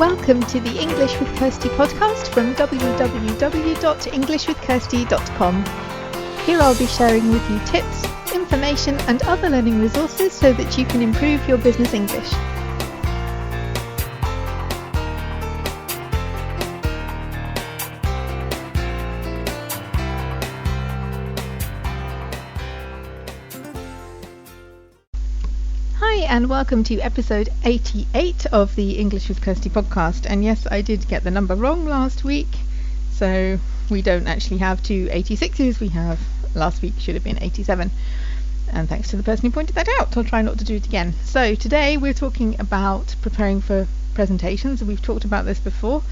Welcome to the English with Kirsty podcast from www.englishwithkirsty.com. Here I'll be sharing with you tips, information and other learning resources so that you can improve your business English. Hi and welcome to episode 88 of the English with Kirsty podcast. And yes, I did get the number wrong last week, so we don't actually have two 86s. We have, last week should have been 87. And thanks to the person who pointed that out. I'll try not to do it again. So today we're talking about preparing for presentations. We've talked about this before,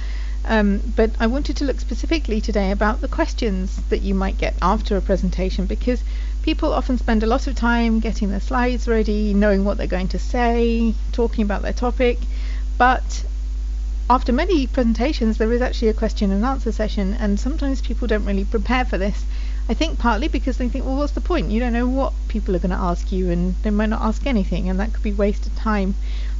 but I wanted to look specifically today about the questions that you might get after a presentation, because people often spend a lot of time getting their slides ready, knowing what they're going to say, talking about their topic, but after many presentations there is actually a question and answer session, and sometimes people don't really prepare for this. I think partly because they think, well, what's the point? You don't know what people are going to ask you, and they might not ask anything, and that could be wasted time.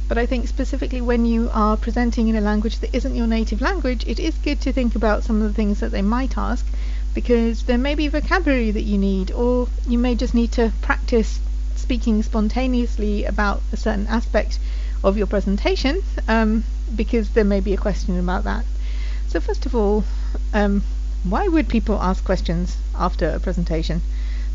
But I think specifically when you are presenting in a language that isn't your native language, it is good to think about some of the things that they might ask, because there may be vocabulary that you need, or you may just need to practice speaking spontaneously about a certain aspect of your presentation, because there may be a question about that. So first of all, why would people ask questions after a presentation?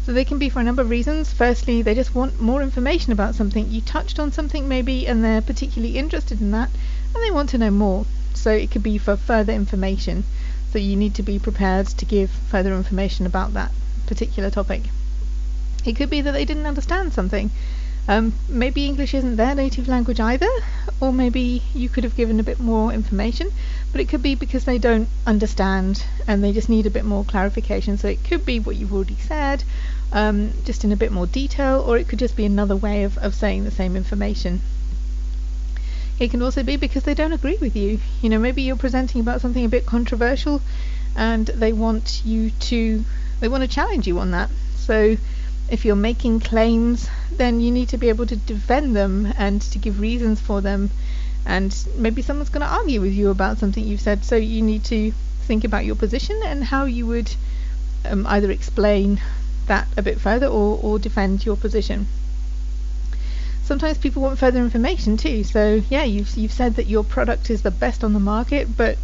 So they can be for a number of reasons. Firstly, they just want more information about something. You touched on something maybe and they're particularly interested in that, and they want to know more. So it could be for further information. So you need to be prepared to give further information about that particular topic. It could be that they didn't understand something. Maybe English isn't their native language either, or maybe you could have given a bit more information, but it could be because they don't understand and they just need a bit more clarification. So it could be what you've already said, just in a bit more detail, or it could just be another way of saying the same information. It can also be because they don't agree with you. You know, maybe you're presenting about something a bit controversial and they want to challenge you on that. So if you're making claims, then you need to be able to defend them and to give reasons for them. And maybe someone's going to argue with you about something you've said. So you need to think about your position and how you would either explain that a bit further or defend your position. Sometimes people want further information too. So yeah, you've said that your product is the best on the market, but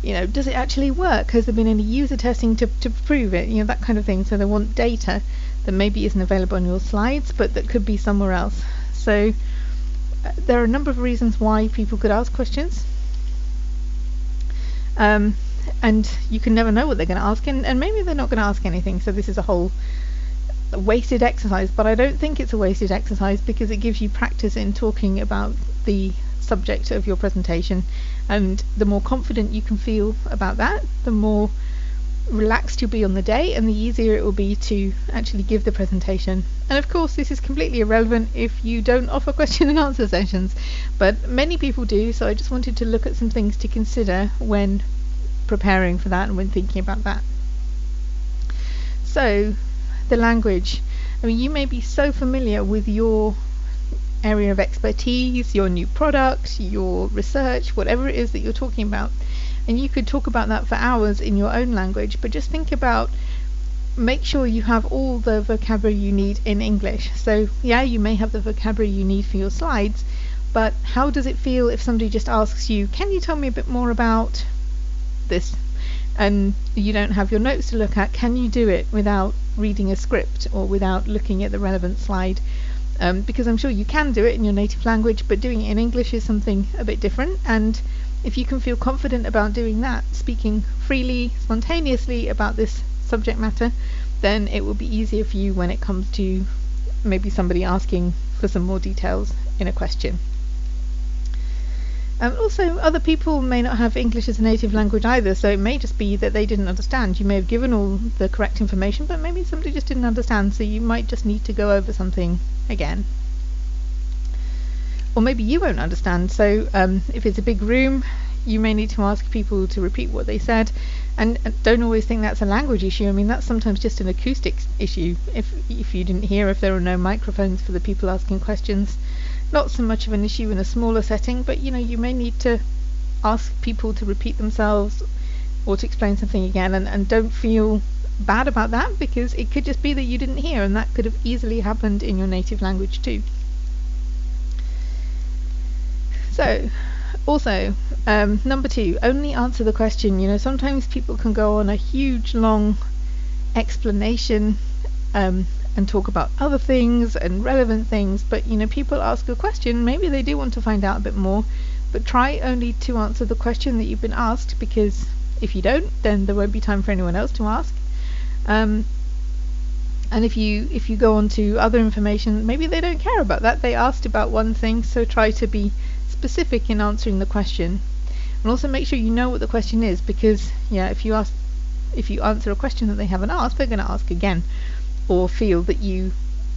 you know, does it actually work? Has there been any user testing to prove it? You know, that kind of thing. So they want data that maybe isn't available on your slides, but that could be somewhere else. So there are a number of reasons why people could ask questions. And you can never know what they're going to ask, and maybe they're not going to ask anything. So this is a whole wasted exercise, but I don't think it's a wasted exercise because it gives you practice in talking about the subject of your presentation, and the more confident you can feel about that, the more relaxed you'll be on the day, and the easier it will be to actually give the presentation. And of course this is completely irrelevant if you don't offer question and answer sessions, but many people do, so I just wanted to look at some things to consider when preparing for that and when thinking about that. So the language. I mean, you may be so familiar with your area of expertise, your new product, your research, whatever it is that you're talking about, and you could talk about that for hours in your own language, but just think about, make sure you have all the vocabulary you need in English. So yeah, you may have the vocabulary you need for your slides, but how does it feel if somebody just asks you, can you tell me a bit more about this? And you don't have your notes to look at. Can you do it without reading a script or without looking at the relevant slide? Because I'm sure you can do it in your native language, but doing it in English is something a bit different. And if you can feel confident about doing that, speaking freely, spontaneously about this subject matter, then it will be easier for you when it comes to maybe somebody asking for some more details in a question. Also, other people may not have English as a native language either, so it may just be that they didn't understand. You may have given all the correct information, but maybe somebody just didn't understand, so you might just need to go over something again. Or maybe you won't understand, so if it's a big room, you may need to ask people to repeat what they said, and don't always think that's a language issue. I mean, that's sometimes just an acoustics issue. If you didn't hear, if there were no microphones for the people asking questions, not so much of an issue in a smaller setting, but you know, you may need to ask people to repeat themselves or to explain something again, and don't feel bad about that, because it could just be that you didn't hear, and that could have easily happened in your native language too. So, also, number 2, only answer the question. Sometimes people can go on a huge long explanation and talk about other things and relevant things, but people ask a question, maybe they do want to find out a bit more, but try only to answer the question that you've been asked, because if you don't, then there won't be time for anyone else to ask. And if you go on to other information, maybe they don't care about that. They asked about one thing, so try to be specific in answering the question. And also make sure you know what the question is, because if you answer a question that they haven't asked, they're going to ask again, or feel that you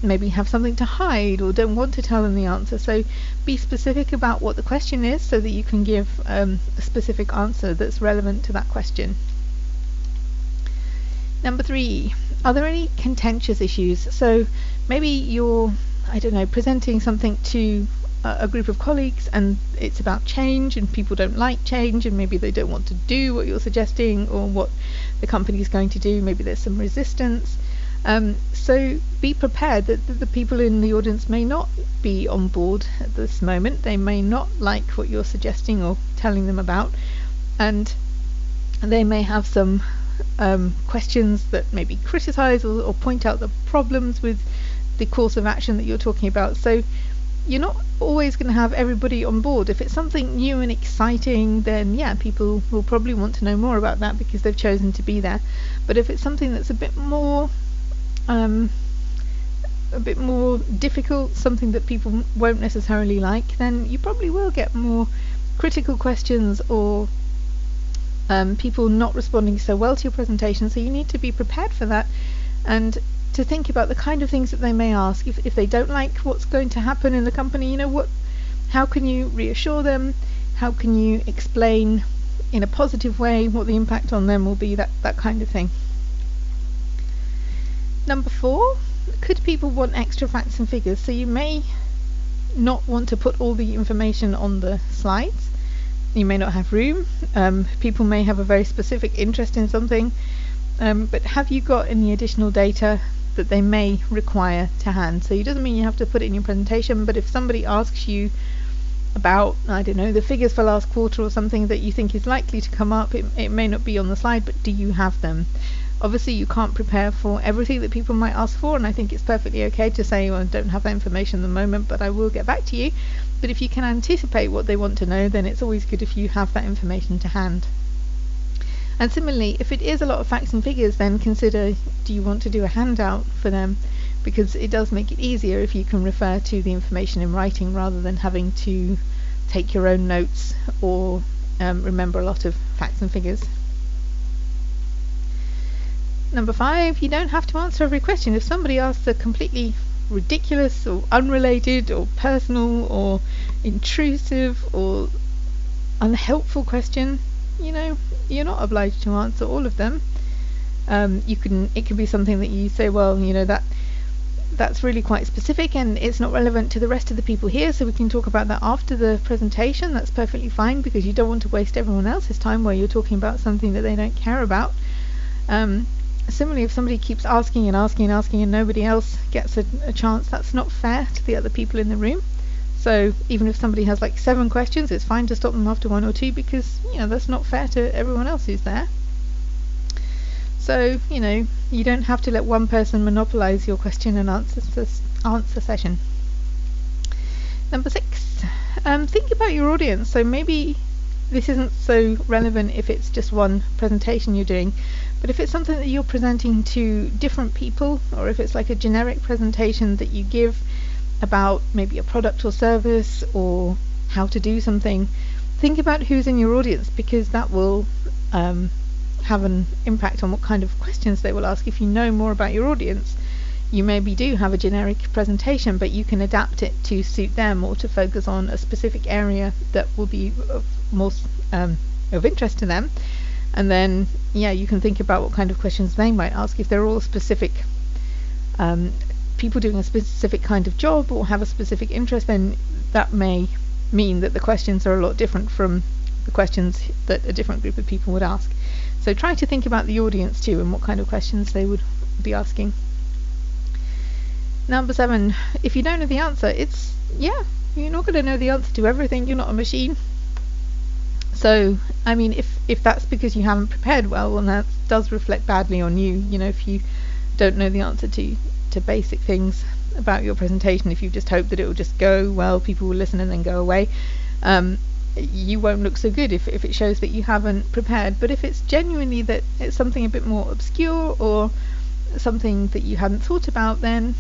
maybe have something to hide or don't want to tell them the answer. So be specific about what the question is, so that you can give a specific answer that's relevant to that question. Number 3, are there any contentious issues? So maybe you're, presenting something to a group of colleagues, and it's about change, and people don't like change, and maybe they don't want to do what you're suggesting or what the company is going to do. Maybe there's some resistance. So be prepared that the people in the audience may not be on board at this moment. They may not like what you're suggesting or telling them about, and they may have some questions that maybe criticize or point out the problems with the course of action that you're talking about. So you're not always going to have everybody on board. If it's something new and exciting, then people will probably want to know more about that because they've chosen to be there. But if it's something that's a bit more difficult, something that people won't necessarily like, then you probably will get more critical questions, or people not responding so well to your presentation. So you need to be prepared for that, and to think about the kind of things that they may ask. If they don't like what's going to happen in the company, how can you reassure them? How can you explain in a positive way what the impact on them will be, that kind of thing. Number 4, could people want extra facts and figures? So you may not want to put all the information on the slides. You may not have room. People may have a very specific interest in something, but have you got any additional data that they may require to hand? So it doesn't mean you have to put it in your presentation, but if somebody asks you about, the figures for last quarter or something that you think is likely to come up, it may not be on the slide, but do you have them? Obviously you can't prepare for everything that people might ask for, and I think it's perfectly okay to say, well, I don't have that information at the moment, but I will get back to you. But if you can anticipate what they want to know, then it's always good if you have that information to hand. And similarly, if it is a lot of facts and figures, then consider, do you want to do a handout for them? Because it does make it easier if you can refer to the information in writing rather than having to take your own notes or remember a lot of facts and figures. Number 5, you don't have to answer every question. If somebody asks a completely ridiculous or unrelated or personal or intrusive or unhelpful question, you're not obliged to answer all of them. It could be something that you say, well, that's really quite specific and it's not relevant to the rest of the people here, so we can talk about that after the presentation. That's perfectly fine, because you don't want to waste everyone else's time where you're talking about something that they don't care about. Similarly, if somebody keeps asking and nobody else gets a chance, that's not fair to the other people in the room. So even if somebody has like 7 questions, it's fine to stop them after 1 or 2, because that's not fair to everyone else who's there. So you don't have to let one person monopolize your question and answer session. Number 6, think about your audience. So maybe this isn't so relevant if it's just one presentation you're doing, but if it's something that you're presenting to different people, or if it's like a generic presentation that you give about maybe a product or service or how to do something, think about who's in your audience, because that will have an impact on what kind of questions they will ask. If you know more about your audience, you maybe do have a generic presentation, but you can adapt it to suit them or to focus on a specific area that will be of interest to them. And then you can think about what kind of questions they might ask. If they're all specific people doing a specific kind of job or have a specific interest, then that may mean that the questions are a lot different from the questions that a different group of people would ask. So try to think about the audience too and what kind of questions they would be asking. Number 7, if you don't know the answer, you're not going to know the answer to everything. You're not a machine. So, I mean, if that's because you haven't prepared well, then that does reflect badly on you. You know, if you don't know the answer to basic things about your presentation, if you just hope that it will just go well, people will listen and then go away, you won't look so good if it shows that you haven't prepared. But if it's genuinely that it's something a bit more obscure or something that you hadn't thought about, then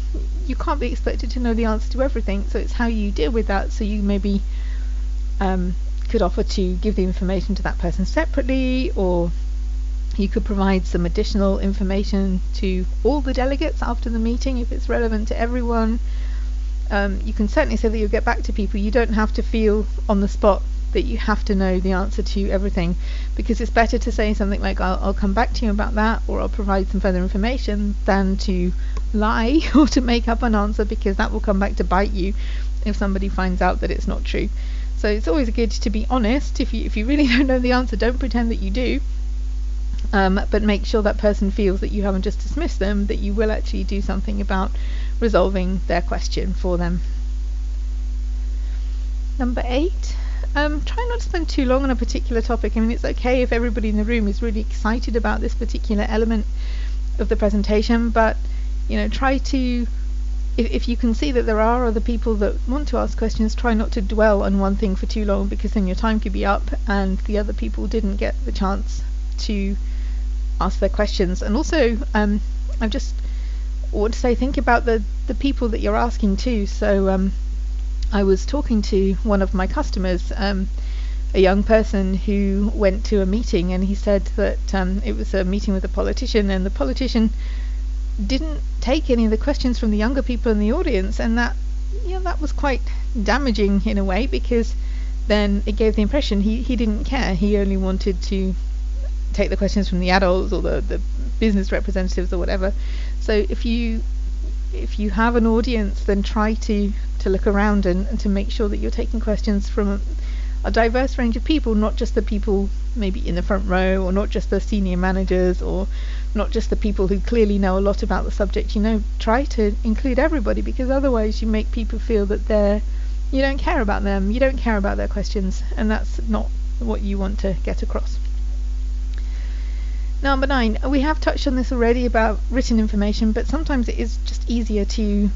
you can't be expected to know the answer to everything. So it's how you deal with that. So you maybe could offer to give the information to that person separately, or you could provide some additional information to all the delegates after the meeting if it's relevant to everyone. You can certainly say that you'll get back to people. You don't have to feel on the spot that you have to know the answer to everything, because it's better to say something like, I'll come back to you about that, or I'll provide some further information, than to lie or to make up an answer, because that will come back to bite you if somebody finds out that it's not true. So it's always good to be honest. If you really don't know the answer, don't pretend that you do, but make sure that person feels that you haven't just dismissed them, that you will actually do something about resolving their question for them. Number 8, try not to spend too long on a particular topic. I mean, it's okay if everybody in the room is really excited about this particular element of the presentation, but try to, if you can see that there are other people that want to ask questions, try not to dwell on one thing for too long, because then your time could be up and the other people didn't get the chance to ask their questions. And also, I just want to say, think about the people that you're asking too. So I was talking to one of my customers, a young person who went to a meeting, and he said that it was a meeting with a politician, and the politician didn't take any of the questions from the younger people in the audience, and that was quite damaging in a way, because then it gave the impression he didn't care. He only wanted to take the questions from the adults or the business representatives or whatever. So if you have an audience, then try to look around and to make sure that you're taking questions from a diverse range of people, not just the people maybe in the front row, or not just the senior managers, or not just the people who clearly know a lot about the subject. Try to include everybody, because otherwise you make people feel that you don't care about them, you don't care about their questions, and that's not what you want to get across. Number 9, we have touched on this already about written information, but sometimes it is just easier to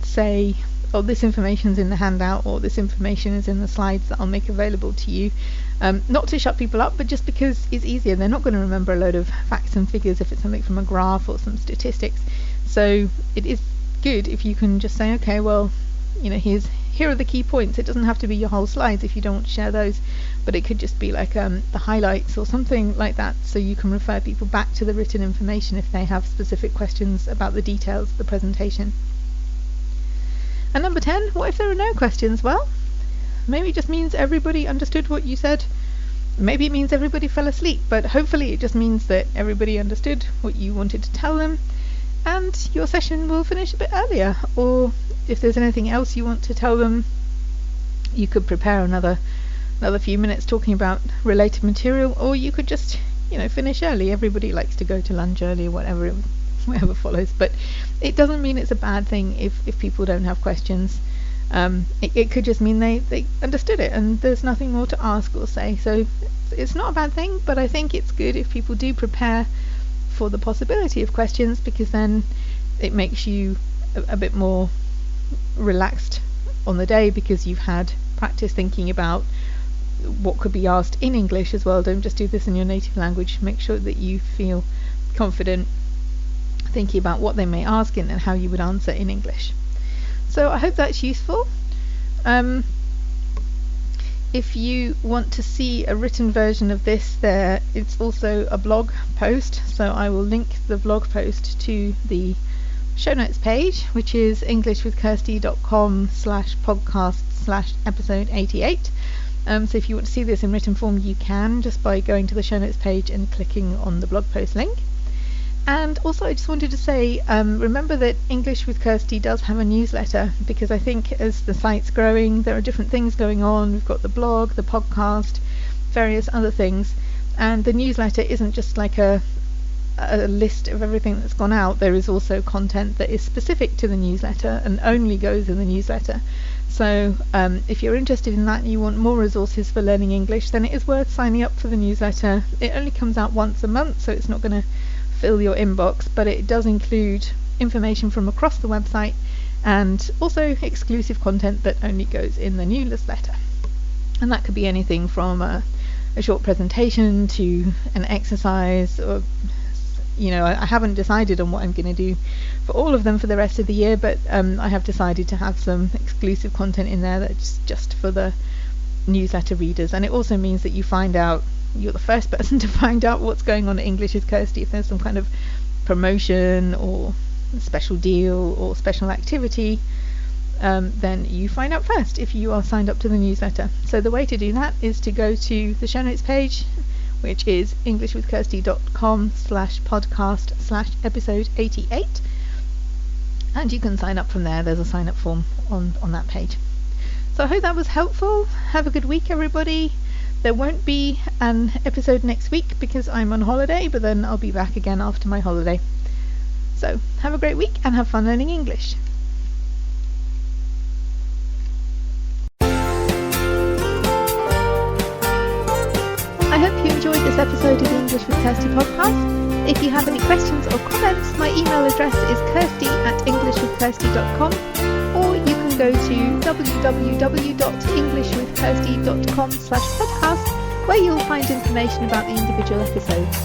say, oh, this information's in the handout, or this information is in the slides that I'll make available to you. Not to shut people up, but just because it's easier. They're not going to remember a load of facts and figures if it's something from a graph or some statistics. So it is good if you can just say, okay, well, here are the key points. It doesn't have to be your whole slides if you don't want to share those, but it could just be like the highlights or something like that, so you can refer people back to the written information if they have specific questions about the details of the presentation. And number 10, what if there are no questions? Well, maybe it just means everybody understood what you said. Maybe it means everybody fell asleep, but hopefully it just means that everybody understood what you wanted to tell them, and your session will finish a bit earlier. Or if there's anything else you want to tell them, you could prepare another few minutes talking about related material, or you could just finish early. Everybody likes to go to lunch early, or whatever follows, but it doesn't mean it's a bad thing if people don't have questions. It could just mean they understood it and there's nothing more to ask or say. So it's not a bad thing, but I think it's good if people do prepare for the possibility of questions, because then it makes you a bit more relaxed on the day, because you've had practice thinking about what could be asked in English as well. Don't just do this in your native language. Make sure that you feel confident thinking about what they may ask and how you would answer in English. So I hope that's useful. If you want to see a written version of this, it's also a blog post, so I will link the blog post to the show notes page, which is englishwithkirsty.com/podcast/episode 88. So if you want to see this in written form, you can, just by going to the show notes page and clicking on the blog post link. And also, I just wanted to say, remember that English with Kirsty does have a newsletter, because I think as the site's growing, there are different things going on. We've got the blog, the podcast, various other things. And the newsletter isn't just like a list of everything that's gone out. There is also content that is specific to the newsletter and only goes in the newsletter. So if you're interested in that and you want more resources for learning English, then it is worth signing up for the newsletter. It only comes out once a month, so it's not going to fill your inbox, but it does include information from across the website and also exclusive content that only goes in the newsletter. And that could be anything from a short presentation to an exercise, or I haven't decided on what I'm going to do for all of them for the rest of the year, but I have decided to have some exclusive content in there that's just for the newsletter readers. And it also means that you're the first person to find out what's going on at English with Kirsty. If there's some kind of promotion or special deal or special activity, then you find out first if you are signed up to the newsletter. So the way to do that is to go to the show notes page, which is englishwithkirsty.com/podcast/episode 88, and you can sign up from there. There's a sign up form on that page. So I hope that was helpful. Have a good week, everybody. There won't be an episode next week because I'm on holiday, but then I'll be back again after my holiday. So have a great week and have fun learning English. I hope you enjoyed this episode of the English with Kirsty podcast. If you have any questions or comments, my email address is kirsty@englishwithkirsty.com, or you can go to www.englishwithkirsty.com/podcast, where you'll find information about the individual episodes.